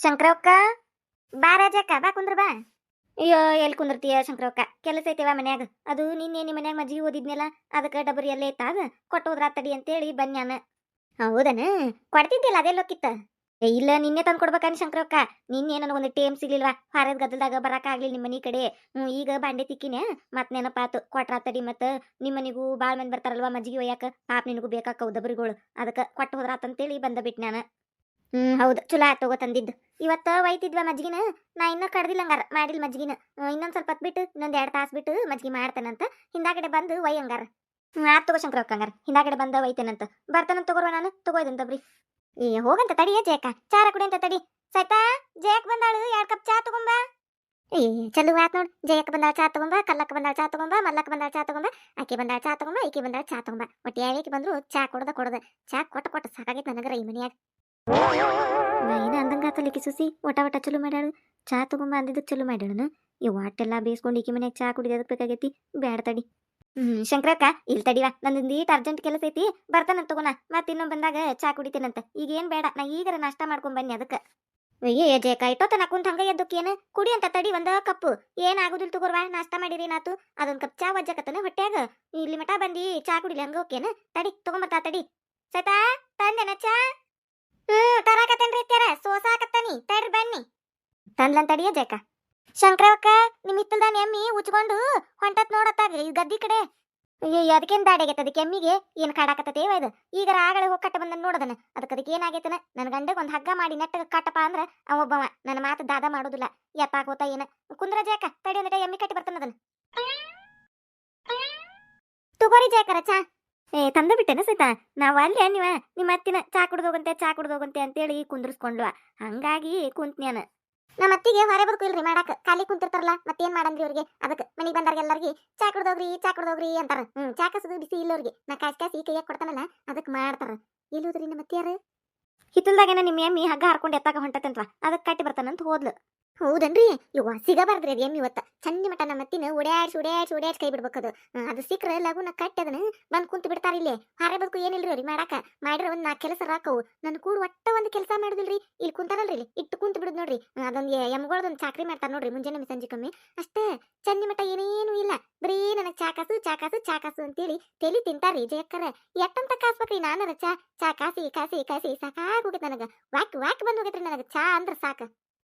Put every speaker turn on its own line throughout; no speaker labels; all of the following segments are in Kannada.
ಶಂಕರವ್ಕ ಬಾ ರಾಜಕ್ಕ ಬಾ ಕುಂದ್ರ ಬಾ. ಅಯ್ಯೋ ಎಲ್ಲಿ ಕುಂದಿರ್ತೀಯ ಶಂಕರವ್ಕ, ಕೆಲಸ ಐತೆವ ಮನ್ಯಾಗ. ಅದು ನಿನ್ನೆ ನಿಮ್ಮ ಮನ್ಯಾಗ ಮಜ್ಜಿಗೆ ಓದಿದ್ನಲ್ಲ, ಅದಕ್ಕೆ ಡಬರಿ ಎಲ್ಲೇ ಐತಾಗ ಕೊಟ್ಟು ಹೋದ್ರ ತಡಿ ಅಂತೇಳಿ ಬನ್ಯಾನ. ಹೌದನ, ಕೊಡ್ತಿದ್ದಿಲ್ಲ ಅದೆಲ್ಲೋಕಿತ್ತ. ಇಲ್ಲ ನಿನ್ನೆ ತಂದು ಕೊಡ್ಬೇಕನ್ ಶಂಕರವ್ಕ. ನಿನ್ನೆ ನನಗೊಂದು ಟೇಮ್ ಸಿಗ್ಲಿಲ್ವಾ, ಹಾರದ ಗದ್ದಲ್ದಾಗ ಬರಕ ಆಗ್ಲಿಲ್ಲ ನಿಮ್ಮ ಮನಿ ಕಡೆ. ಈಗ ಬಾಂಡೆ ತಿಕ್ಕಿನ ಮತ್ ನೆನಪಾತು ಕೊಟ್ರ ತಡಿ. ಮತ್ತ ನಿಮ್ಮ ಮನಿಗೂ ಬಾಳ್ ಮಂದಿ ಬರ್ತಾರಲ್ವಾ ಮಜ್ಜಿಗೆ ಒಯ್ಯಾಕ, ಪಾಪ ನಿನಗೂ ಬೇಕಾಕವು ಡಬರಿಗಳು, ಅದಕ್ಕೆ ಕೊಟ್ಟು ಹೋದ್ರಾತಂತೇಳಿ ಬಂದ ಬಿಟ್ ನಾನು. ಹೌದು, ಚಲೋ ಆತ್ ತಗೋ ತಂದಿದ್ದು. ಇವತ್ತ ಒಯ್ತಿದ್ವ ಮಜ್ಗಿನ, ನಾ ಇನ್ನ ಕಡ್ದಿಲ್ಲ ಹಂಗಾರ, ಮಾಡಿಲ್ ಮಜ್ಗಿನ. ಇನ್ನೊಂದ್ ಸ್ವಲ್ಪ ಹೊತ್ತು ಬಿಟ್ಟು, ಇನ್ನೊಂದ್ 2 ತಾಸು ಬಿಟ್ಟು ಮಜ್ಗಿ ಮಾಡ್ತೇನಂತ. ಹಿಂದಾಗಡೆ ಬಂದು ಒಯ್ ಹಂಗಾರ. ಆತ್ ತಗೋ ಶಂಕರವ್ಕ, ಹಂಗಾರ ಹಿಂದಾಗಡೆ ಬಂದ ಒಯ್ತೇನಂತ. ಬರ್ತಾನಂತ ತಗೋರ್ವ ನಾನು, ತಗೋಯ್ದಂತಬ್ರಿ. ಹೋಗಂತ ತಡಿಯ ಜೇಕ, ಚಾರ ಕುಡಿ ಅಂತ ತಡಿ. ಸೈತಾ, ಜಯಕ್ ಬಂದಾಳು, 2 ಕಪ್ ಚಾ ತಗೊಂಬ. ಚಲೋ ಆತ್ ನೋಡ್, ಜಯಕ್ ಬಂದಾಳ ಚಾ ತಗೊಂಬ, ಕಲ್ಲಕ್ಕ ಬಂದಾಳ ಚಾ ತಗೊಂಬ, ಮಲ್ಲಕ್ಕ ಬಂದಾಳ ಚಾ ತಗೊಂಬ, ಆಕೆ ಬಂದಾಳ ಚಾ ತಗೊಂಬ, ಈಕೆ ಬಂದಾಳ ಚಾ ತಗೊಂಬ. ಒಟ್ಟು ಯಾವ್ಯಾಕೆ ಬಂದ್ರು ಚಾ ಕೊಡದ ಚಾ ಕೊಟ್ಟ ಸಾಕಾಗೈತೆ ನನಗರ ಈ ಮನ್ಯಾಗ. ಏನ ಅಂದಂಗಾತಲಿಕ್ಕೆ ಸುಸಿ ಒಟ ಚಲೋ ಮಾಡ್ಯಾಳು. ಚಾ ತಗೊಂಬ ಅಂದಿದ್ದಕ್ಕೆ ಚಲೋ ಮಾಡ್ಯಾಳನ. ಇವ್ ವಾಟೆಲ್ಲ ಬೇಯಿಸ್ಕೊಂಡು ಈಕಿ ಮನ್ಯಾಗ ಚಾ ಕುಡಿಯೋದಕ್ಕೆ ಬೇಕಾಗೈತಿ. ಬ್ಯಾಡ ತಡಿ. ಶಂಕರಕ್ಕ ಇಲ್ಲಿ ತಡಿವಾ, ನಂದೊಂದು ಈಟ್ ಅರ್ಜೆಂಟ್ ಕೆಲಸ ಐತಿ, ಬರ್ತಾನಂತ ತಗೋಣ. ಮತ್ತೆ ಇನ್ನೊಂದು ಬಂದಾಗ ಚಾ ಕುಡಿತೇನಂತ. ಈಗ ಏನ್ ಬೇಡ, ನಾ ಈಗರ ನಾಷ್ಟ ಮಾಡ್ಕೊಂಡ್ ಬನ್ನಿ ಅದಕ್ಕೆ. ಅಯ್ಯೇ ಜೇಕ, ಇಟ್ಟೋತನ ಕುಂತ ಹಂಗ ಎದ್ದಕ್ಕೇನ ಕುಡಿ ಅಂತ ತಡಿ ಒಂದ ಕಪ್ಪು. ಏನ್ ಆಗುದಿಲ್ಲ ತಗೋರ್ವಾ, ನಾಷ್ಟ ಮಾಡಿರಿ ಏನಾತು. ಅದೊಂದ್ ಕಪ್ ಚಾ ವಜ್ಜಕತ್ತನ ಹೊಟ್ಯಾಗ. ಇಲ್ಲಿ ಮಠ ಬಂದಿ ಚಾ ಕುಡಿಲಿ ಹಂಗ ಓಕೆನ. ತಡಿ ತಗೊಂಬರ್ತಾ ತಡಿ. ಸೈತಾ ತಂದೆನ ಚಾ? ತರಾಕತ್ತೇನ್ರಿ ಅತ್ಯಾರ, ಸೋಸಾಕತ್ತಾನಿ, ತಡ್ರಿ ಬನ್ನಿ. ತಂದ್ಲನ್ ತಡಿಯ ಜೇಕ. ಶಂಕರವ್ಕ, ನಿಮ್ ಹಿತ್ತಲ್ದಾನ ಎಮ್ಮಿ ಉಚ್ಕೊಂಡು ಹೊಂಟತ್ ನೋಡತ್ತಾಗ ಈ ಗದ್ದಿ ಕಡೆ. ಅಯ್ಯೋ ಅದಕ್ಕೇನ್ ದಾಡಿಯಾಗೈತೆ ಅದಕ್ಕೆ ಎಮ್ಮಿಗೆ, ಏನ್ ಕಾಡಾಕತ್ತೇವ ಇದು. ಈಗ ಆಗಳೆ ಹೋಗಿ ಕಟ್ಟ ಬಂದನ್ ನೋಡದನ. ಅದಕ್ಕೆ ಏನಾಗೈತನ, ನನ್ನ ಗಂಡಗ್ ಒಂದ್ ಹಗ್ಗ ಮಾಡಿ ನೆಟ್ಟಗ ಕಟ್ಟಪ್ಪ ಅಂದ್ರ ಅವ ಒಬ್ಬವ ನನ್ನ ಮಾತು ದಾದ ಮಾಡೋದಿಲ್ಲ. ಎತ್ತಾಕೋತ ಏನ. ಕುಂದ್ರ ಜೇಕ, ತಡಿ ಒಂದಿಟ ಎಮ್ಮಿ ಕಟ್ಟಿ ಬರ್ತಾನದನ್ನ. ತಗೋರಿ ಜೇಕರ ಚಾ. ತಂದ ಬಿಟ್ಟೆನ ಸೀತಾ. ನಾವು ಅಲ್ಲೇ ನೀವ ನಿಮ್ಮ ಅತ್ತಿನ ಚಾ ಕುಡ್ದೋಗಂತೆ ಅಂತೇಳಿ ಕುಂದ್ರಸ್ಕೊಂಡ್ವ. ಹಂಗಾಗಿ ಕುಂತ್ನ್ಯಾನ. ನಮ್ಮ ಅತ್ತಿಗೆ ಹೊರೆ ಬದುಕು ಇಲ್ರಿ ಮಾಡಾಕ, ಖಾಲಿ ಕುಂತಿರ್ತಾರಲ್ಲ ಮತ್ತೇನ್ ಮಾಡಂದ್ರಿ ಅವ್ರಿಗೆ. ಅದಕ್ಕೆ ಮನಿಗ್ ಬಂದಾರ್ಗೆಲ್ಲರಿಗೆ ಚಾ ಕುಡ್ದೋಗ್ರಿ ಅಂತಾರ. ಚಾ ಕಸದು ಬಿಸಿ ಇಲ್ಲವ್ರಿಗೆ. ನಾ ಕಾಸಿ ಕೈಯಾಗ ಕೊಡ್ತಾನಲ್ಲ ಅದಕ್ಕೆ ಮಾಡ್ತಾರ. ಎಲ್ಲೋದ್ರಿ ನಮ್ಮ ಅತ್ತಿಯಾರ? ಹಿತ್ತಲ್ದಾಗೇನ ನಿಮ್ಮ ಎಮ್ಮಿ ಹಗ್ಗ ಹರ್ಕೊಂಡು ಎತ್ತಾಗ ಹೊಂಟತಂತ್ವ, ಅದಕ್ಕೆ ಕಟ್ಟಿ ಬರ್ತಾನಂತ ಹೋದ್ಲು. ಹೌದನ್ರಿ, ಇವ ಸಿಗಬಾರ್ದ್ರಿ ಅದು ಎಮ್ಮಿ ಇವತ್ತ. ಚಂದಿ ಮಟ ನಮ್ಮ ಅತ್ತಿನ ಓಡ್ಯಾಡ್ಸಿ ಕೈ ಬಿಡ್ಬೇಕದು. ಅದು ಸಿಕ್ಕ್ರೆ ಲಗುನ ಕಟ್ಟದನ ಬಂದ್ ಕುಂತ ಬಿಡ್ತಾರ. ಇಲ್ಲಿ ಹಾರೆ ಬದುಕು ಏನಿಲ್ರಿ ಅವ್ರಿಗೆ ಮಾಡಾಕ. ಮಾಡಿರ ಒಂದ್ 4 ಕೆಲಸ ರಾಕವು. ನನ್ ಕೂಡ ಒಟ್ಟ ಒಂದ್ ಕೆಲಸ ಮಾಡುದಿಲ್ರಿ. ಇಲ್ಲಿ ಕುಂತಾರಲ್ರಿ, ಇಲ್ಲಿ ಇಟ್ಟು ಕುಂತ ಬಿಡುದ್ ನೋಡ್ರಿ. ಅದೊಂದು ಎಮ್ಗೊಳದೊಂದು ಚಾಕ್ರಿ ಮಾಡ್ತಾರ ನೋಡ್ರಿ, ಮುಂಜಾನೆ ಸಂಜೆ ಕಮ್ಮಿ ಅಷ್ಟೇ. ಚಂದಿ ಮಟ ಏನೇನು ಇಲ್ಲ, ಬರೀ ನನಗ್ ಚಾ ಕಾಸು ಅಂತೇಳಿ ತಲಿ ತಿಂತಾರ್ರಿ ಜಯಕ್ಕರ. ಎಟ್ಟಂತ ಕಾಸ್ಬೇಕ್ರಿ ನಾನರ ಚಾ ಕಾಸಿ ಸಾಕಾಗೋಗೈತೆ ನನಗ. ವಾಕ್ ಬಂದ್ ಹೋಗೈತ್ರಿ ನನಗ ಚಾ ಅಂದ್ರ ಸಾಕ.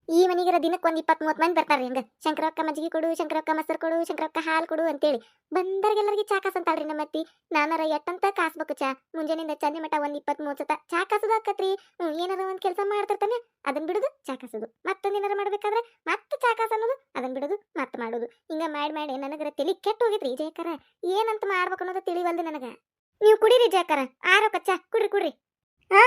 ಈ ಮನಿಗರ ದಿನಕ್ಕೆ ಒಂದ್ 20-30 ಮಂದಿ ಬರ್ತಾರ್ರಿ ಹಂಗ. ಶಂಕರಕ್ಕ ಮಜ್ಜಿಗೆ ಕೊಡು, ಶಂಕರಕ್ಕ ಮೊಸರು ಕೊಡು, ಶಂಕರಕ್ಕ ಹಾಲು ಕೊಡು ಅಂತೇಳಿ ಬಂದರ್ಗೆಲ್ಲರಿಗೆ ಚಾ ಕಾಸಂತಾಳ್ರಿ ನಮ್ಮತ್ತಿ. ನಾನರ ಎಟ್ಟಂತ ಕಾಸ್ಬೇಕು ಚಾ. ಮುಂಜಾನಿಂದ ಚಂದಿ ಮಟ ಒಂದ್ 20-30 ಸತ ಚಾ ಕಾಸೋದು ಆಕತ್ರಿ. ಏನಾರ ಒಂದ್ ಕೆಲಸ ಮಾಡ್ತಿರ್ತಾನೆ, ಅದನ್ ಬಿಡುದು ಚಾ ಕಾಸೋದು. ಮತ್ತೊಂದ್ ಏನಾರ ಮಾಡ್ಬೇಕಾದ್ರೆ ಮತ್ತೆ ಚಾ ಕಾಸ ಅನ್ನೋದು, ಅದನ್ ಬಿಡುದು ಮತ್ ಮಾಡೋದು. ಹಿಂಗ ಮಾಡಿ ನನಗರ ತಲಿ ಕೆಟ್ಟ ಹೋಗಿದ್ರಿ ಜಯಕರ. ಏನಂತ ಮಾಡ್ಬೇಕು ಅನ್ನೋದು ತಿಳಿವಲ್ದು ನನಗ. ನೀವು ಕುಡೀರಿ ಜಯಕರ, ಆರೋಕ ಚಾ ಕುಡ್ರಿ.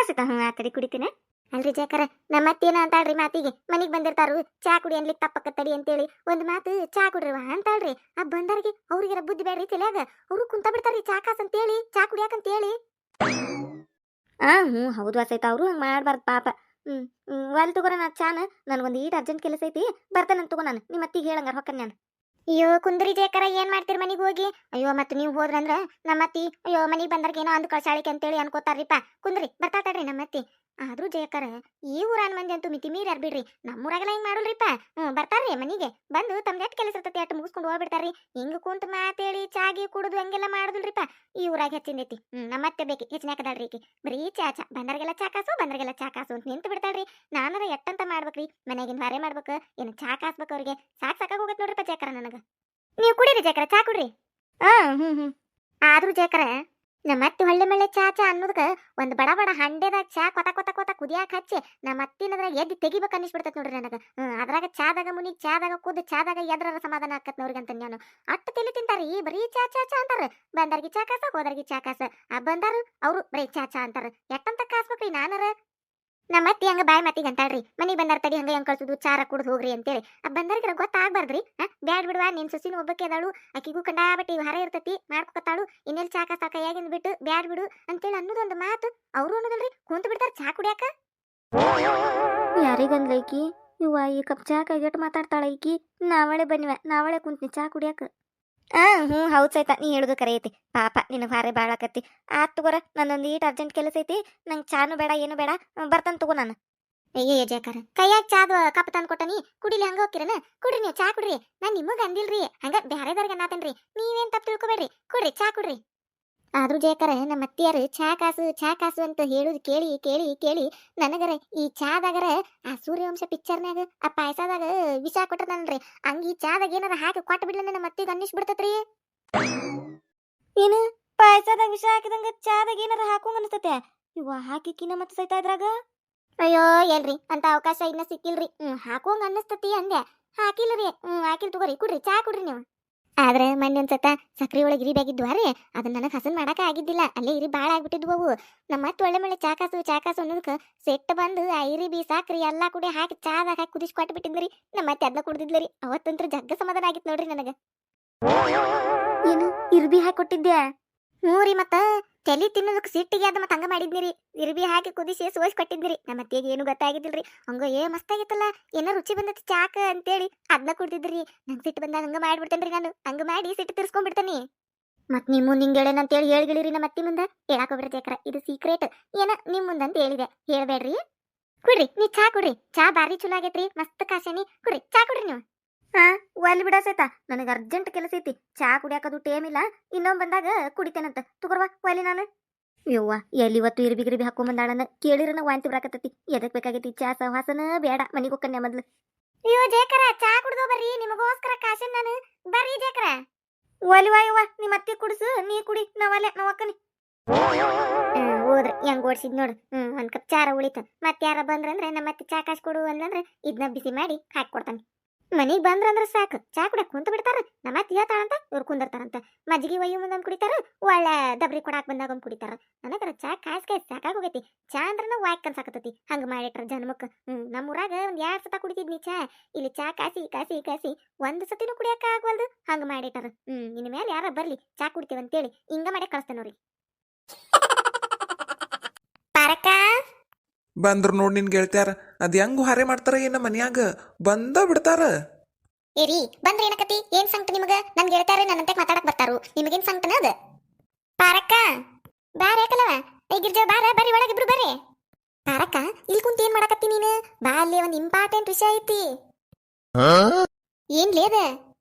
ಸೀತಾ, ಆತಡಿ ಕುಡಿತೀನಿ. ಅಲ್ರಿ ಜಯಕರ, ನಮ್ಮ ಅತ್ತೇನ ಅಂತಾಳ್ರಿ ಮಾತಿಗೆ, ಮನಿಗ್ ಬಂದಿರ್ತಾರು ಚಾ ಕುಡಿ ಅನ್ಲಿಕ್ ತಪ್ಪಕತ್ತಡಿ ಅಂತೇಳಿ ಒಂದ್ ಮಾತು ಚಾ ಕುಡ್ರಿವ ಅಂತಾಳ್ರಿ. ಆ ಬಂದಾರಿಗೆ ಅವ್ರಿಗೆರ ಬುದ್ಧಿ ಬೇಡ್ರಿ ತಲ್ಯಾಗ. ಅವ್ರು ಕುಂತ ಬಿಡ್ತಾರ್ರಿ ಚಾ ಕಾಸ್ ಅಂತೇಳಿ, ಚಾ ಕುಡಿಯಾಕಂತೇಳಿ. ಹೌದು ಸೈತ, ಅವ್ರು ಹಂಗ ಮಾಡ್ಬಾರ್ದು ಪಾಪ. ಒಲ್ ತಗೋರ ನಾ ಚಾನ, ನನ್ಗೊಂದು ಈಟ್ ಅರ್ಜೆಂಟ್ ಕೆಲಸ ಐತಿ, ಬರ್ತಾನಂತ ತಗೋ. ನಾನು ನಿಮ್ಮ ಅತ್ತಿಗೆ ಹೇಳಂಗಾರ ಹೊಕ್ಕನ್ ನಾನು. ಅಯ್ಯೋ ಕುಂದ್ರಿ ಜೇಕರ, ಏನ್ ಮಾಡ್ತೀರಿ ಮನಿಗ್ ಹೋಗಿ? ಅಯ್ಯೋ ಮತ್ ನೀವ್ ಹೋದ್ರಂದ್ರ ನಮ್ಮತ್ತಿ ಅಯ್ಯೋ ಮನಿಗ್ ಬಂದರ್ಗ ಏನೋ ಅಂದ್ ಕಳ್ಸಾಳಿಕೆ ಅಂತೇಳಿ ಅನ್ಕೋತಾರ್ರಿಪ್ಪ. ಕುಂದ್ರಿ, ಬರ್ತಾಳ್ರಿ ನಮ್ಮತ್ತಿ. ಆದ್ರೂ ಜಯಕರ, ಈ ಊರಾನ್ ಮಂದಿ ಅಂತೂ ಮಿತಿ ಮೀರಿ ಬಿಡ್ರಿ. ನಮ್ಮೂರಾಗೆಲ್ಲ ಹಿಂಗ್ ಮಾಡುಲ್ರಿಪ್ಪ. ಬರ್ತಾರ್ರಿ ಮನಿಗೆ ಬಂದು ತಮ್ದು ಎಟ್ ಕೆಲಸ ಇರ್ತತಿ ಅಟ್ ಮುಗಿಸ್ಕೊಂಡು ಹೋಗ್ಬಿಡ್ತಾರ್ರಿ. ಹಿಂಗ ಕುಂತ ಮಾತೇಳಿ ಚಾಗಿ ಕುಡುದು ಹಂಗೆಲ್ಲ ಮಾಡುದಿಲ್ರಿಪ್ಪ. ಈ ಊರಾಗ ಹೆಚ್ಚಿಂದೈತಿ. ನಮ್ಮತ್ತೆ ಬೇಕಿ ಹೆಚ್ಚಿನಾಕದಾಳ್ರಿ ಈಕಿ. ಬರೀ ಚಾ ಬಂದರ್ಗೆಲ್ಲ ಚಾ ಕಾಸು ಅಂತ ನಿಂತು ಬಿಡ್ತಾಳ್ರಿ. ನಾನರ ಎಟ್ಟಂತ ಮಾಡ್ಬೇಕ್ರಿ, ಮನೆಗಿನ ಹೊರೆ ಮಾಡ್ಬೇಕು ಏನ್ ಚಾ ಕಾಸ್ಬೇಕು ಅವ್ರಿಗೆ. ಸಾಕಾಗ ಹೋಗತ್ ನೋಡ್ರಿಪ್ಪ ಜಯಕರ ನನಗ. ನೀವು ಕುಡೀರಿ ಜಯಕರ, ಚಾ ಕುಡ್ರಿ. ಆದ್ರೂ ಜಯಕರ, ನಮ್ಮ ಅತ್ತಿ ಹೊಳ್ಳೆ ಮಳ್ಳೆ ಚಾ ಅನ್ನೋದಕ್ಕ ಒಂದ್ ಬಡ ಹಂಡೆದಾಗ ಚಾ ಕೊತ ಕುದಿಯಾಕ ಹಚ್ಚಿ ನಮ್ಮ ಅತ್ತಿನದ್ರಾಗ ಎದ್ದು ತೆಗಿಬೇಕು ಅನ್ನಿಸ್ಬಿಡ್ತೈತಿ ನೋಡ್ರಿ ನನಗ. ಅದ್ರಾಗ ಚಾದಾಗ ಮುನಿ, ಚಾದಾಗ ಕುದ್ದು, ಚಾದಾಗ ಎದ್ರಾರ ಸಮಾಧಾನ ಆಕತ್ ನೋಡ್ರಿಗಂತ ನಾನು. ಅಟ್ಟು ತಲಿ ತಿಂತಾರಿ, ಬರೀ ಚಾ ಅಂತಾರ. ಬಂದರ್ಗಿ ಚಾ ಕಾಸ, ಹೋದರ್ಗಿ ಚಾ ಕಾಸ. ಬಂದಾರು ಅವ್ರು ಬರೀ ಚಾ ಅಂತಾರ. ಎಟ್ಟಂತ ಕಾಸ್ಬೇಕ್ರಿ ನಾನರ. ನಮ್ಮ ಅತ್ತಿ ಹಂಗ ಬಾಯ್ ಮತ್ತಿಗೆ ಅಂತಾಳ್ರಿ, ಮನಿಗ್ ಬಂದಾರ ತಡಿ ಹಂಗ ಹೆಂಗ್ ಕಳ್ಸುದು, ಚಾರ ಕುಡ್ದು ಹೋಗ್ರಿ ಅಂತೇಳಿ. ಬಂದರ್ಗಿರ ಗೊತ್ತಾಗ್ಬಾರ್ದ್ರಿ. ಬ್ಯಾಡ್ ಬಿಡುವ, ನಿನ್ ಸೊಸಿನ ಒಬ್ಬಕ್ಕೆ ಅದಾಳು, ಆಕಿಗೂ ಕಂಡಾಬಟ್ಟಿ ಹೊರ ಇರ್ತತಿ, ಮಾಡ್ಕೊತಾಳು. ಇನ್ನೆಲ್ ಚಾ ಕಾಸ ಕೈಯಾಗಿಂದ ಬಿಟ್ಟು ಬ್ಯಾಡ್ ಬಿಡು ಅಂತೇಳಿ ಅನ್ನೋದೊಂದು ಮಾತು. ಅವ್ರು ಅನ್ನೋದಲ್ರಿ, ಕುಂತ ಬಿಡ್ತಾರ ಚಾ ಕುಡಿಯಾಕ. ಯಾರಿಗಂದ್ಲೈಕಿ ಇವ ಈ ಕಪ್ ಚಾ ಕೈಗೆಟ್ ಮಾತಾಡ್ತಾಳ ಈಕಿ. ನಾವಳೆ ಬನ್ನಿವ, ನಾವಳೆ ಕುಂತ್ನಿ ಚಾ ಕುಡಿಯಾಕ. ಹೌದ್ ಸೈತ, ನೀ ಹೇಳುದು ಕರೆ ಐತಿ. ಪಾಪ ನಿನಗೆ ಹಾರೆ ಬಾಳಾಕತ್ತಿ. ಆತ್ ತಗೋರ, ನಂದೊಂದು ಈಟ್ ಅರ್ಜೆಂಟ್ ಕೆಲಸ ಐತಿ. ನಂಗೆ ಚಾನು ಬೇಡ ಏನು ಬೇಡ, ಬರ್ತಾನ ತಗೋ ನಾನು. ಅಯ್ಯೋ ಜಯಕಾರ ಕೈಯಾಗ ಚಾದ ಕಪ್ ತಂದು ಕೊಟ್ಟನಿ ಕುಡಿಲಿ ಹಂಗ ಹೋಗಿರನ ಕುಡ್ರಿ ನೀವು ಚಾ ಕುಡ್ರಿ ನಾನ್ ನಿಮಗ್ ಅಂದಿಲ್ರಿ ಹಂಗ ಬ್ಯಾರೆದವ್ರಿಗೆ ಅನ್ನತೇನ್ರಿ ನೀವೇನ್ ತಪ್ಪು ತಿಳ್ಕೊಬೇಡ್ರಿ ಕುಡ್ರಿ ಚಾ ಕುಡ್ರಿ ಆದ್ರೂ ಜಯಕರ ನಮ್ಮ ಅತ್ತಿಯರು ಚಾ ಕಾಸು ಅಂತ ಹೇಳುದು ಕೇಳಿ ಕೇಳಿ ಕೇಳಿ ನನಗರ ಈ ಚಾದಾಗರ ಆ ಸೂರ್ಯವಂಶ ಪಿಕ್ಚರ್ನಾಗ ಆ ಪಾಯಸದಾಗ ವಿಷ ಕೊಟ್ಟನಲ್ರಿ ಹಂಗ ಈ ಚಾದಾಗ ಏನಾರ ಹಾಕಿ ಕೊಟ್ಟು ಬಿಡ್ಲನ್ನ ನಮ್ಮ ಅತ್ತಿಗೆ ಅನ್ನಿಸ್ ಬಿಡ್ತತ್ರಿ ಏನು ಪಾಯಸದಾಗ ವಿಷ ಹಾಕಿದಂಗ ಚಾದಾಗ ಏನಾರ ಹಾಕೋಂಗ ಅನಿಸ್ತತೆ ಇವ ಹಾಕಿಕಿನ ಮತ್ತೆ ಸೈತಾ ಇದ್ರಾಗ ಅಯ್ಯೋ ಎಲ್ರಿ ಅಂತ ಅವಕಾಶ ಇನ್ನ ಸಿಕ್ಕಿಲ್ರಿ ಹಾಕೋಂಗ ಅನ್ನಿಸ್ತತಿ ಅಂದೆ ಹಾಕಿಲ್ರಿ ಹಾಕಿಲ್ ತಗೋರಿ ಕುಡ್ರಿ ಚಾ ಕುಡ್ರಿ ನೀವು ಆದ್ರೆ ಮೊನ್ನೆ ಒಂದ್ಸತ ಸಕ್ರಿ ಒಳಗೆ ಇರಿಬ್ಯಾಗಿದ್ವಾರಿ ಅದನ್ನ ನನಗೆ ಹಸನ್ ಮಾಡಕ ಆಗಿದ್ದಿಲ್ಲ ಅಲ್ಲೇ ಇರಿ ಬಾಳ ಆಗ್ಬಿಟ್ಟಿದ್ವು ಅವು ನಮ್ಮ ಮತ್ತೆ ಒಳ್ಳೆ ಮಳೆ ಚಾಕಾಸು ಅನ್ನೋದಕ್ಕೆ ಸೆಟ್ ಬಂದು ಆ ಇರಿಬಿ ಸಾಕ್ರಿ ಎಲ್ಲಾ ಕುಡಿ ಹಾಕಿ ಚಾದಾಗ ಹಾಕಿ ಕುದಿಸಿ ಕೊಟ್ಟು ಬಿಟ್ಟಿದ್ರಿ ನಮ್ಮ ಮತ್ತೆ ಅದನ್ನ ಕುಡ್ದಿದ್ಲರಿ ಅವತ್ತಂತ್ರ ಜಗ್ಗ ಸಮಾಧಾನ ಆಗಿತ್ತು ನೋಡ್ರಿ ನನಗ ಏನು ಇರ್ಬಿ ಹಾಕಿ ಕೊಟ್ಟಿದ್ಯಾ ಹ್ಞೂ ರೀ ಮತ್ತ ತಲಿ ತಿನ್ನೋದಕ್ಕೆ ಸಿಟ್ಟಿಗೆ ಅದ ಮತ್ತೆ ಹಂಗ ಮಾಡಿದ್ನಿರಿ ಇರ್ಬಿ ಹಾಕಿ ಕುದಿಸಿ ಸೋಸಿ ಕೊಟ್ಟಿದ್ನಿರಿ ನಮ್ಮ ಅತ್ತಿಗೆ ಏನು ಗೊತ್ತಾಗಿದ್ದಿಲ್ರಿ ಹಂಗ ಮಸ್ತ್ ಆಗಿತ್ತಲ್ಲ ಏನೋ ರುಚಿ ಬಂದತಿ ಚಾಕ ಅಂತೇಳಿ ಅದನ್ನ ಕುಡ್ದಿದ್ರಿ ನಂಗೆ ಸಿಟ್ಟು ಬಂದಾಗ ಹಂಗ ಮಾಡ್ಬಿಡ್ತೇನ್ರಿ ನಾನು ಹಂಗ ಮಾಡಿ ಸಿಟ್ಟು ತಿರ್ಸ್ಕೊಂಡ್ಬಿಡ್ತೇನಿ ಮತ್ ನಿಮ್ ಮುಂದೆ ಹಿಂಗೆ ಹೇಳೇನಂತೇಳಿ ಹೇಳ್ಗಿಳಿರಿ ನಮ್ಮ ಅತ್ತಿ ಮುಂದೆ ಹೇಳಾಕ ಹೋಗ್ಬಿಡ್ತೇಕ್ರ ಇದು ಸೀಕ್ರೆಟ್ ಏನ ನಿಮ್ ಮುಂದಂತ ಹೇಳಿದೆ ಹೇಳ್ಬೇಡ್ರಿ ಕುಡ್ರಿ ನೀ ಚಾ ಕುಡ್ರಿ ಚಾ ಬಾರಿ ಚಲೋ ಆಗೈತ್ರಿ ಮಸ್ತ್ ಕಾಸೇನಿ ಕುಡ್ರಿ ಚಾ ಕುಡ್ರಿ ನೀವು ಹಾ ಒಲ್ಲಿ ಬಿಡ ಸೈತಾ ನನಗೆ ಅರ್ಜೆಂಟ್ ಕೆಲಸ ಐತಿ ಚಾ ಕುಡಿಯಾಕದು ಟೇಮ್ ಇಲ್ಲ ಇನ್ನೊಮ್ಮೆ ಬಂದಾಗ ಕುಡಿತೇನಂತ ತಗೋರ್ವಾ ಒಲಿ ನಾನು ಯವ್ವ ಎಲ್ಲಿ ಇವತ್ತು ಇರ್ಬಿ ಹಾಕೊಂಬಂದಾಳನ ಕೇಳಿರನ ವಾಂತಿ ಬರಾಕತ್ತತಿ ಎದಕ್ ಬೇಕಾಗೈತಿ ಚಾ ಸಹವಾಸನ ಬೇಡ ಮನಿಗೆ ಹೋಗ್ಕನ್ಯ ಮೊದ್ಲು ಅಯ್ಯೋ ಜೇಕರ ಚಾ ಕುಡ್ದೋ ಬರ್ರಿ ನಿಮಗೋಸ್ಕರ ಕಾಸನ್ ನಾನು ಬರ್ರಿ ಜೇಕರ ಒಲಿ ವಾಯವ್ವ ನಿಮ್ಮ ಅತ್ತಿ ಕುಡಿಸು ನೀ ಕುಡಿ ನಾವಲ್ಲೇ ನಾವ್ ಅಕ್ಕನಿ ಹೋದ್ರಿ ಹೆಂಗ್ ಓಡ್ಸಿದ್ ನೋಡು ಒಂದ್ ಕಪ್ ಚಾರ ಉಳಿತ ಮತ್ತೆ ಯಾರ ಬಂದ್ರಂದ್ರೆ ನಮ್ಮ ಅತ್ತಿ ಚಾ ಕಾಸು ಕೊಡು ಅಂದಂದ್ರೆ ಇದನ್ನ ಬಿಸಿ ಮಾಡಿ ಹಾಕಿ ಕೊಡ್ತಾನೆ ಮನಿಗ್ ಬಂದ್ರಂದ್ರ ಸಾಕು ಚಾ ಕುಡಿಯಕ್ ಕುಂತ ಬಿಡ್ತಾರ ನಮ್ಮ ಅತ್ತಿ ಹೇಳ್ತಾಳಂತ ಇವ್ರು ಕುಂದಿರ್ತಾರಂತ ಮಜ್ಜಿಗೆ ಒಯ್ಯು ಮುಂದೊಂದ್ ಕುಡಿತಾರ ಒಳ್ಳೆ ದಬ್ರಿ ಕೊಡಾಕ್ ಬಂದಾಗ ಒಂದ್ ಕುಡಿತಾರ ನನಗರ ಚಾ ಕಾಸ್ ಸಾಕಾಗೋಗೈತಿ ಚಾ ಅಂದ್ರನ ವಾಯ್ಕ್ ಅನ್ಸಾಕತ್ತತಿ ಹಂಗ ಮಾಡಿಟ್ರ ಜನ್ಮಕ್ ನಮ್ಮೂರಾಗ ಒಂದ್ 2 ಸತ ಕುಡಿತಿದ್ನಿ ಚಾ ಇಲ್ಲಿ ಚಾ ಕಾಸಿ ಕಾಸಿ ಕಾಸಿ ಒಂದ್ ಸತಿನೂ ಕುಡಿಯಕ ಆಗ್ವಲ್ದು ಹಂಗ ಮಾಡಿಟ್ಟಾರ ಇನ್ ಮೇಲೆ ಯಾರ ಬರ್ಲಿ ಚಾ ಕುಡಿತೀವಂತೇಳಿ ಹಿಂಗ ಮಾಡಿ ಕಳಿಸ್ತೇನವ್ರಿ ಪಾರಕ್ಕ
ಬಂದ್ರ ನೋಡ್ ನಿನ್ ಗೆಳ್ತ್ಯಾರ ಅದ್ ಹೆಂಗ್ ಹಾರೆ ಮಾಡ್ತಾರ ಏನ ಮನ್ಯಾಗ ಬಂದ ಬಿಡ್ತಾರ
ಏರಿ ಬಂದ್ರೆ ಏನಕತಿ ಏನ್ ಸಂಕಟ ನಿಮಗ ನನ್ ಗೆಳತ್ಯಾರ ನನ್ನಂತೆ ಮಾತಾಡಕ್ ಬರ್ತಾರು ನಿಮಗೇನ್ ಸಂಕಟನ ಅದ ಪಾರಕ್ಕ ಬಾರ ಯಾಕಲ್ಲವ ಗಿರ್ಜಾ ಬಾರ ಬರ್ರಿ ಒಳಗಿಬ್ರು ಬರ್ರಿ ಪಾರಕ್ಕ ಇಲ್ಲಿ ಕುಂತ ಏನ್ ಮಾಡಕತ್ತಿ ನೀನು ಬಾ ಅಲ್ಲಿ ಒಂದ್ ಇಂಪಾರ್ಟೆಂಟ್ ವಿಷಯ ಐತಿ ಏನ್ ಲೇದ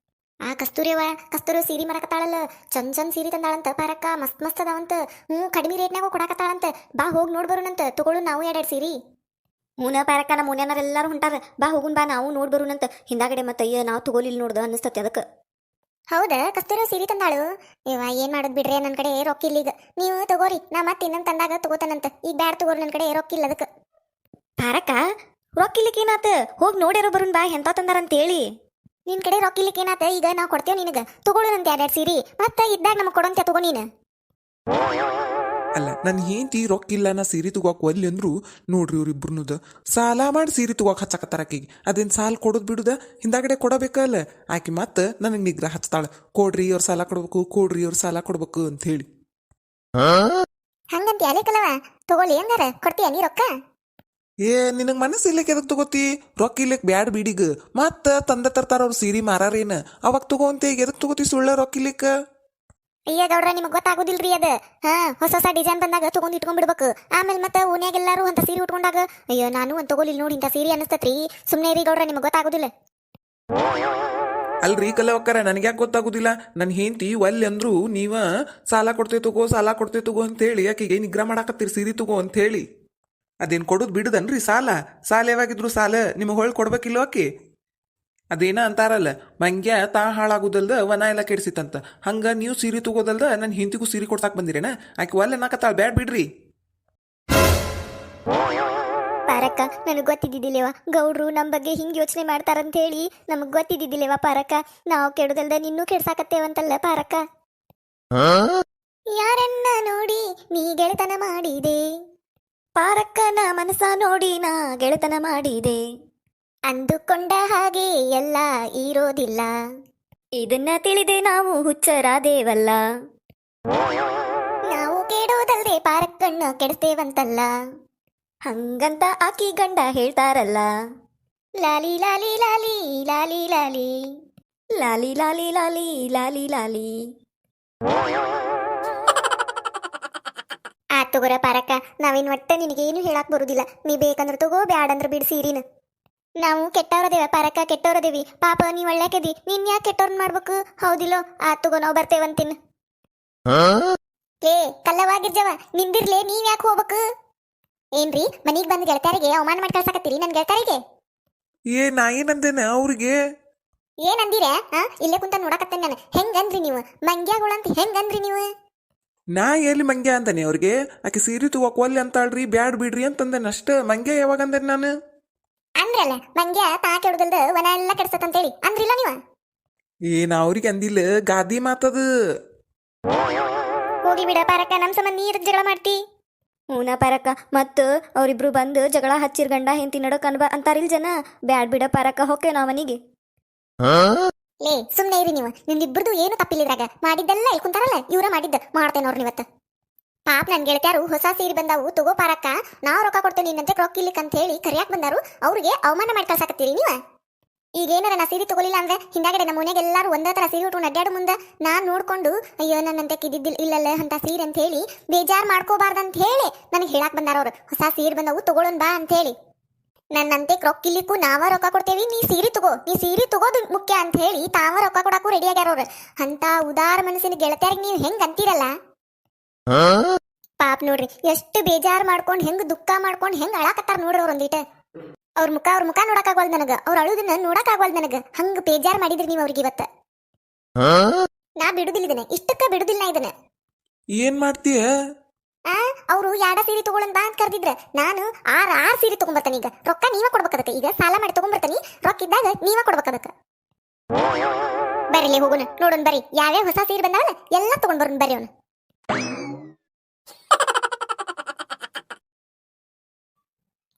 ಆ ಕಸ್ತೂರಿ ಸೀರಿ ಮಾಡಕತ್ತಾಳಲ್ಲ ಚಂದ್ ಸೀರಿ ತಂದಾಳಂತ ಪಾರಕ್ಕ ಮಸ್ತ್ ಅದಾವಂತ ಕಡಿಮೆ ರೇಟ್ನಾಗ ಕೊಡಾಕತ್ತಾಳಂತ ಬಾ ಹೋಗಿ ನೋಡ್ಬರೋಣಂತ ತಗೊಳು ನಾವು 2 ಸೀರಿ ಮೂನ ಪಾರಕ್ಕ ನಮ್ಮ ಮುನ್ಯಾನರೆಲ್ಲಾರು ಹೊಂಟಾರ ಬಾ ಹೋಗುನ್ ಬಾ ನಾವು ನೋಡ್ಬರೋಣಂತ ಹಿಂದಾಗಡೆ ಮತ್ತೆ ಅಯ್ಯ ನಾವು ತಗೋಲಿಲ್ಲ ನೋಡ್ದ ಅನ್ನಿಸ್ತತಿ ಅದಕ್ಕೆ ಹೌದಾ ಕಸ್ತೂರಿ ಸೀರಿ ತಂದಾಳು ಇವ ಏನ್ ಮಾಡೋದ್ ಬಿಡ್ರಿ ನನ್ನ ಕಡೆ ರೊಕ್ಕಿಲ್ಲ ಈಗ ನೀವು ತಗೋರಿ ನಾ ಮತ್ತೆ ಇನ್ನೊಂದು ತಂದಾಗ ತಗೋತಾನಂತ ಈಗ ಬ್ಯಾಡ್ ತಗೋರಿ ನನ್ನ ಕಡೆ ರೊಕ್ಕಿಲ್ಲ ಅದಕ್ಕೆ ಪಾರಕ್ಕ ರೊಕ್ಕಿಲಿಕ್ಕೆ ಏನಾತ ಹೋಗಿ ನೋಡ್ಯಾರೋ ಬರೋನ್ ಬಾ ಎಂತ ತಂದಾರಂತೇಳಿ ನಿನ್ ಕಡೆ ರೊಕ್ಕಿಲಿಕ್ಕೆ ಏನಾತ ಈಗ ನಾವು ಕೊಡ್ತೇವೆ ನಿನಗ ತಗೊಳ್ಳೋಣಂತ 2 ಸೀರಿ ಮತ್ತೆ ಇದ್ದಾಗ ನಮಗ್ ಕೊಡಂತ ತಗೋ ನೀನು
ಅಲ್ಲ ನನ್ ಹೆಂಡತಿ ರೊಕ್ಕಿಲ್ಲ ನಾ ಸೀರೆ ತಗೋಕ್ ಒಲ್ಲಿ ಅಂದ್ರು ನೋಡ್ರಿ ಇವ್ರಿಬ್ರುನುದ ಸಾಲ ಮಾಡಿ ಸೀರೆ ತಗೋಕ್ ಹಚ್ಚಕತ್ತಾರ ಆಕಿಗೆ ಅದೇನ್ ಸಾಲ ಕೊಡೋದ್ ಬಿಡುದ ಹಿಂದಾಗಡೆ ಕೊಡಬೇಕಲ್ಲ ಆಕಿ ಮತ್ತ ನನಗ್ ನಿಗ್ರಹ ಹಚ್ತಾಳ ಕೊಡ್ರಿ ಅವ್ರ ಸಾಲ ಕೊಡ್ಬೇಕು ಅಂತ ಹೇಳಿ
ಹಂಗಂತ ಯಾಲೇಕಲ್ಲವ ತಗೊಳ್ಳಿ ಹಂಗಾರ ಕೊಡ್ತೀಯ ನೀ ರೊಕ್ಕ
ಏ ನಿನಗ್ ಮನಸ್ಸು ಇಲ್ಲಕ್ಕೆ ಎದಕ್ ತಗೋತಿ ರೊಕ್ಕ ಇಲ್ಲಕ್ ಬ್ಯಾಡ್ ಬಿಡಿಗ ಮತ್ತ ತಂದ ತರ್ತಾರ ಅವ್ರ ಸೀರೆ ಮಾರಾರೇನ ಅವಾಗ ತಗೋಂತ ಈಗ ಎದಕ್ ತಗೋತಿ ಸುಳ್ಳ ರೊಕ್ಕ ಇಲ್ಲಿಕ್ಕ
ಅಯ್ಯ ಗೌಡ್ರ ನಿಮಗ್ ಗೊತ್ತಾಗುದಿಲ್ರಿ ಅದ ಹೊಸ ಡಿಸೈನ್ ಬಂದಾಗ ತಗೊಂಡ್ ಇಟ್ಕೊಂಡ್ಬಿಡ್ಬೇಕು ಆಮೇಲೆ ಮತ್ತೆ ಓನ್ಯಾಗೆಲ್ಲಾರು ಅಂತ ಸೀರೆ ಉಟ್ಕೊಂಡಾಗ ಅಯ್ಯೋ ನಾನು ಒಂದ್ ತಗೋಲಿಲ್ಲ ನೋಡಿ ಇಂತ ಸೀರೆ ಅನಿಸ್ತತ್ರಿ ಸುಮ್ನೆ ರೀ ಗೌಡ್ರ ನಿಮಗ್ ಗೊತ್ತಾಗುದಿಲ್ಲ
ಅಲ್ರಿ ಕಲವಕ್ಕರ ನನಗ್ಯಾಕೆ ಗೊತ್ತಾಗುದಿಲ್ಲ ನನ್ನ ಹೆಂಡತಿ ಒಲ್ಲಿ ಅಂದ್ರು ನೀವ ಸಾಲ ಕೊಡ್ತೇ ತಗೋ ಅಂತ ಹೇಳಿ ಆಕಿಗೆ ನಿಗ್ರಹ ಮಾಡಾಕತ್ತೀರಿ ಸೀರೆ ತಗೋ ಅಂತ ಹೇಳಿ ಅದೇನ್ ಕೊಡೋದ್ ಬಿಡುದನ್ರಿ ಸಾಲ ಯಾವಾಗಿದ್ರು ಸಾಲ ನಿಮಗೆ ಹೊಳ್ ಕೊಡ್ಬೇಕಿಲ್ಲ ಆಕಿ ಅದೇನ ಅಂತಾರಲ್ಲ ಮಂಗ್ಯ ತಾ ಹಾಳಾಗುದಲ್ದ ವನ ಎಲ್ಲ ಕೆಡ್ಸಿತ್ತಂತ ಹಂಗ ನೀವು ಸೀರೆ ತಗೋದಲ್ದ ನನ್ನ ಹೆಂಡತಿಗೂ ಸೀರೆ ಕೊಡ್ಸಾಕ್ ಬಂದಿರೇನ ಆಕಿ ಒಲ್ಲೆ ನಾಕತ್ತಾಳ ಬ್ಯಾಡ್ ಬಿಡ್ರಿ
ಪಾರಕ್ಕ ನನಗ್ ಗೊತ್ತಿದ್ದಿದ್ದಿಲ್ಲವ ಗೌಡ್ರು ನಮ್ ಬಗ್ಗೆ ಹಿಂಗ್ ಯೋಚನೆ ಮಾಡ್ತಾರಂತ ಹೇಳಿ ನಮಗ್ ಗೊತ್ತಿದ್ದಿದ್ದಿಲ್ಲವ ಪಾರಕ್ಕ ನಾವು ಕೆಡುದಲ್ದ ನಿನ್ನೂ ಕೆಡ್ಸಾಕತ್ತೇವಂತಲ್ಲ ಪಾರಕ್ಕ ಯಾರನ್ನ ನೋಡಿ ನೀ ಗೆಳೆತನ ಮಾಡಿದೆ ಪಾರಕ್ಕನ ಮನಸ ನೋಡಿ ನಾ ಗೆಳೆತನ ಮಾಡಿದೆ ಅಂದುಕೊಂಡ ಹಾಗೆ ಎಲ್ಲ ಇರೋದಿಲ್ಲ ಇದನ್ನ ತಿಳಿದೆ ನಾವು ಹುಚ್ಚರಾದೇವಲ್ಲ ನಾವು ಕೆಡೋದಲ್ದೆ ಪಾರಕ್ಕಣ್ಣ ಕೆಡ್ತೇವಂತಲ್ಲ ಹಂಗಂತ ಆಕಿ ಗಂಡ ಹೇಳ್ತಾರಲ್ಲ ಲಾಲಿ ಲಾಲಿ ಲಾಲಿ ಲಾಲಿ ಲಾಲಿ ಲಾಲಿ ಲಾಲಿ ಲಾಲಿ ಲಾಲಿ ಲಾಲಿ ಆತು ತಗೋರ ಪಾರಕ್ಕ, ನಾವೇನು ಒಟ್ಟ ನಿನಗೇನು ಹೇಳಕ್ ಬರುದಿಲ್ಲ. ನೀ ಬೇಕಂದ್ರೆ ತಗೋ, ಬ್ಯಾಡಂದ್ರೆ ಬಿಡ್ ಸೀರಿನ. ನಾವು ಕೆಟ್ಟವ್ರದೇವ ಪಾರಕ್ಕ, ಕೆಟ್ಟವ್ರದೇವಿ. ಪಾಪ ನೀ ಒಳ್ಳೆಕದಿ, ನೀನ್ ಯಾಕೆ ಕೆಟ್ಟವ್ರನ್ನ ಮಾಡ್ಬೇಕು? ಹೌದಿಲ್ಲೋ? ತಗೋ, ನಾವು ಬರ್ತೇವಂತಿನ್. ಏ ಕಲ್ಲವಾಗಿರ್ಜವ, ನಿಂದಿರ್ಲೆ, ನೀವ್ ಯಾಕೆ ಹೋಗ್ಬೇಕು? ಏನ್ರಿ, ಮನೀಗ್ ಬಂದ್ ಗೆಳತ್ಯಾರಿಗೆ ಅವಮಾನ ಮಾಡಿ ಕಳ್ಸಾಕತ್ತೀರಿ ನನ್ ಗೆಳತ್ಯಾರಿಗೆ?
ನಾ ಏನಂದೇನೆ ಅವ್ರಿಗೆ?
ಏನಂದಿರ? ಇಲ್ಲೇ ಕುಂತ ನೋಡಕತ್ತೇನೆ ನಾನು. ಹೆಂಗಂದ್ರಿ ನೀವು? ಮಂಗ್ಯಾಗುಳಂತ ಹೆಂಗಂದ್ರಿ ನೀವು?
ನಾ ಎಲ್ಲಿ ಮಂಗ್ಯ ಅಂತಾನೆ ಅವ್ರಿಗೆ? ಆಕೆ ಸೀರೆ ತಗೋಕ್ ಒಲ್ಲೆ ಅಂತಾಳ್ರಿ, ಬ್ಯಾಡ್ ಬಿಡ್ರಿ ಅಂತಂದೇನೆ ಅಷ್ಟ. ಮಂಗ್ಯ ಯಾವಾಗ ಅಂದೇನೆ ನಾನು?
ಅಂದ್ರಲ್ಲ, ಮಂಗ್ಯ ತಾ ಕೆಡ್ದಲ್ದ ವನ ಎಲ್ಲ ಕೆಡ್ಸತ್ತಂತೇಳಿ ಅಂದ್ರಿಲ್ಲ ನೀವ?
ನಾ ಅವ್ರಿಗೆ ಅಂದಿಲ್ಲ, ಗಾದಿ ಮಾತದು.
ಹೋಗಿ ಬಿಡ ಪಾರಕ್ಕ, ನಮ್ ಸಂಬಂಧ ನೀರ್ ಜಗಳ ಮಾಡ್ತಿ? ಹೂನಾ ಪಾರಕ್ಕ, ಮತ್ತ ಅವ್ರಿಬ್ರು ಬಂದು ಜಗಳ ಹಚ್ಚಿರ್ ಗಂಡ ಹೆಂಡತಿ ನಡಕ್ ಅನ್ಬ ಅಂತಾರಿಲ್ ಜನ. ಬ್ಯಾಡ್ ಬಿಡ ಪಾರಕ್ಕ, ಹೊಕ್ಕೆ ನಾವ್ ಮನಿಗೆ. ಲೇ ಸುಮ್ನೆ ಇರಿ ನೀವು. ನಿಮ್ಮಿಬ್ರದು ಏನು ತಪ್ಪಿಲ್ಲಿದ್ರಾಗ. ಮಾಡಿದ್ದೆಲ್ಲ ಇಲ್ಲಿ ಕುಂತಾರಲ್ಲ, ಇವ್ರ ಮಾಡಿದ್ದ ಮಾಡ್ತೇನೆ ನೋಡ್ರಿ ಇವತ್ತು. ಪಾಪ ನನ್ ಗೆಳತ್ಯಾರು ಹೊಸ ಸೀರೆ ಬಂದಾವು, ತಗೋ ಪಾರಕ್ಕ, ನಾವ್ ರೊಕ್ಕ ಕೊಡ್ತೇನೆ ನಿನ್ನಂತೆ ರೊಕ್ಕ ಇಲ್ಲಿಕ್ ಅಂತ ಹೇಳಿ ಕರಿಯಾಕ್ ಬಂದಾರು. ಅವ್ರಿಗೆ ಅವಮಾನ ಮಾಡಿ ಕಳ್ಸಾಕತ್ತೀರಿ ನೀವ. ಈಗೇನಾರ ನಾ ಸೀರೆ ತಗೊಲಿಲ್ಲ ಅಂದ್ರೆ ಹಿಂದಾಗಡೆ ನಮ್ಮ ಮನೆಗೆ ಎಲ್ಲಾರು ಒಂದೇ ತರ ಸೀರೆ ಉಟ್ಕೊಂಡು ಅಡ್ಡಾಡು ಮುಂದೆ ನಾನ್ ನೋಡ್ಕೊಂಡು ಅಯ್ಯೋ ನನ್ನಂತೆ ಕಿದ್ದಿದ್ದಿಲ್ಲ ಇಲ್ಲಲ್ಲ ಅಂತ ಸೀರೆ ಅಂತ ಹೇಳಿ ಬೇಜಾರ್ ಮಾಡ್ಕೋಬಾರ್ದಂತ ಹೇಳಿ ನನಗೆ ಹೇಳಾಕ್ ಬಂದಾರ ಅವ್ರು. ಹೊಸ ಸೀರೆ ಬಂದವು, ತಗೊಳೋನ್ ಬಾ ಅಂತ ಹೇಳಿ. ನನ್ನಂತೆ ರೊಕ್ಕಿಲ್ಲಿಕ್ಕೂ ನಾವ ರೊಕ್ಕ ಕೊಡ್ತೇವಿ, ನೀ ಸೀರೆ ತಗೋದು ಮುಖ್ಯ ಅಂತ ಹೇಳಿ ತಾವ ರೊಕ್ಕ ಕೊಡಕ್ಕೂ ರೆಡಿ ಆಗ್ಯಾರ ಅವ್ರು. ಅಂತ ಉದಾರ ಮನಸ್ಸಿನ ಗೆಳತ್ಯಾರಿಗೆ ನೀವು ಹೆಂಗ್ ಅಂತೀರಲ್ಲ. ಪಾಪ ನೋಡ್ರಿ, ಎಷ್ಟು ಬೇಜಾರ್ ಮಾಡ್ಕೊಂಡ್ ಹೆಂಗ್ ದುಃಖ ಮಾಡ್ಕೊಂಡ್ ಹೆಂಗ್ ಅಳಾಕತ್ತಾರ ನೋಡ್ರಿ ಅವ್ರ ಒಂದಿಟ. ಅವ್ರ ಮುಖ ನೋಡಕ್ಕಾಗವಲ್ದು ನನಗ, ಅವ್ರ ಅಳುದನ್ನ ನೋಡಕ್ಕಾಗವಲ್ದು ನನಗ. ಹಂಗ ಬೇಜಾರ್ ಮಾಡಿದ್ರಿ ನೀವು ಅವ್ರಿಗೆ ಇವತ್ತ. ನಾ ಬಿಡುದಿಲ್ಲ ಇದನ್ನ, ಇಷ್ಟಕ್ಕ ಬಿಡುದಿಲ್ಲ ಇದನ್ನ.
ಏನ್ ಮಾಡ್ತೀಯ?
ಅವ್ರು ಯಾಡ ಸೀರೆ ತಗೊಳನ್ ಬಾ ಅಂತ ಕರ್ದಿದ್ರ, ನಾನು ಆರ್ ಸೀರೆ ತಗೊಂಬರ್ತಾನೆ. ಈಗ ರೊಕ್ಕ ನೀವ ಕೊಡ್ಬೇಕದಕ್ಕ. ಈಗ ಸಾಲ ಮಾಡಿ ತಗೊಂಬರ್ತಾನಿ, ರೊಕ್ಕ ಇದ್ದಾಗ ನೀವ ಕೊಡ್ಬೇಕದಕ್ಕ. ಬರ್ರಿ ಹೋಗೋಣ, ನೋಡೋಣ ಬರ್ರಿ ಯಾವ್ಯಾವ ಹೊಸ ಸೀರೆ ಬಂದಾವಲ್ಲ ಎಲ್ಲ ತಗೊಂಡ್ ಬರೋಣ ಬರ್ರಿ. ಅವನು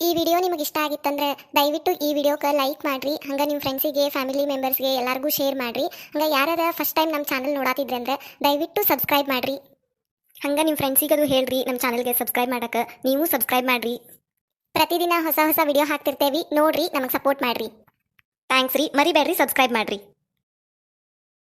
ಈ ವಿಡಿಯೋ ನಿಮಗೆ ಇಷ್ಟ ಆಗಿತ್ತಂದ್ರೆ ದಯವಿಟ್ಟು ಈ ವಿಡಿಯೋಕ್ಕೆ ಲೈಕ್ ಮಾಡ್ರಿ. ಹಂಗ ನಿಮ್ಮ ಫ್ರೆಂಡ್ಸಿಗೆ, ಫ್ಯಾಮಿಲಿ ಮೆಂಬರ್ಸ್ಗೆ ಎಲ್ಲರಿಗೂ ಶೇರ್ ಮಾಡ್ರಿ. ಹಂಗ ಯಾರ್ಯಾರ ಫಸ್ಟ್ ಟೈಮ್ ನಮ್ಮ ಚಾನಲ್ ನೋಡಾತಿದ್ರೆ ಅಂದ್ರೆ ದಯವಿಟ್ಟು ಸಬ್ಸ್ಕ್ರೈಬ್ ಮಾಡ್ರಿ. ಹಂಗ ನಿಮ್ಮ ಫ್ರೆಂಡ್ಸಿಗೆ ಅದು ಹೇಳ್ರಿ ನಮ್ಮ ಚಾನಲ್ಗೆ ಸಬ್ಸ್ಕ್ರೈಬ್ ಮಾಡಕ್ಕೆ. ನೀವು ಸಬ್ಸ್ಕ್ರೈಬ್ ಮಾಡ್ರಿ. ಪ್ರತಿದಿನ ಹೊಸ ವಿಡಿಯೋ ಹಾಕ್ತಿರ್ತೇವಿ, ನೋಡ್ರಿ, ನಮಗೆ ಸಪೋರ್ಟ್ ಮಾಡ್ರಿ. ಥ್ಯಾಂಕ್ಸ್ ರೀ, ಮರಿಬೇಡ್ರಿ ಸಬ್ಸ್ಕ್ರೈಬ್ ಮಾಡ್ರಿ.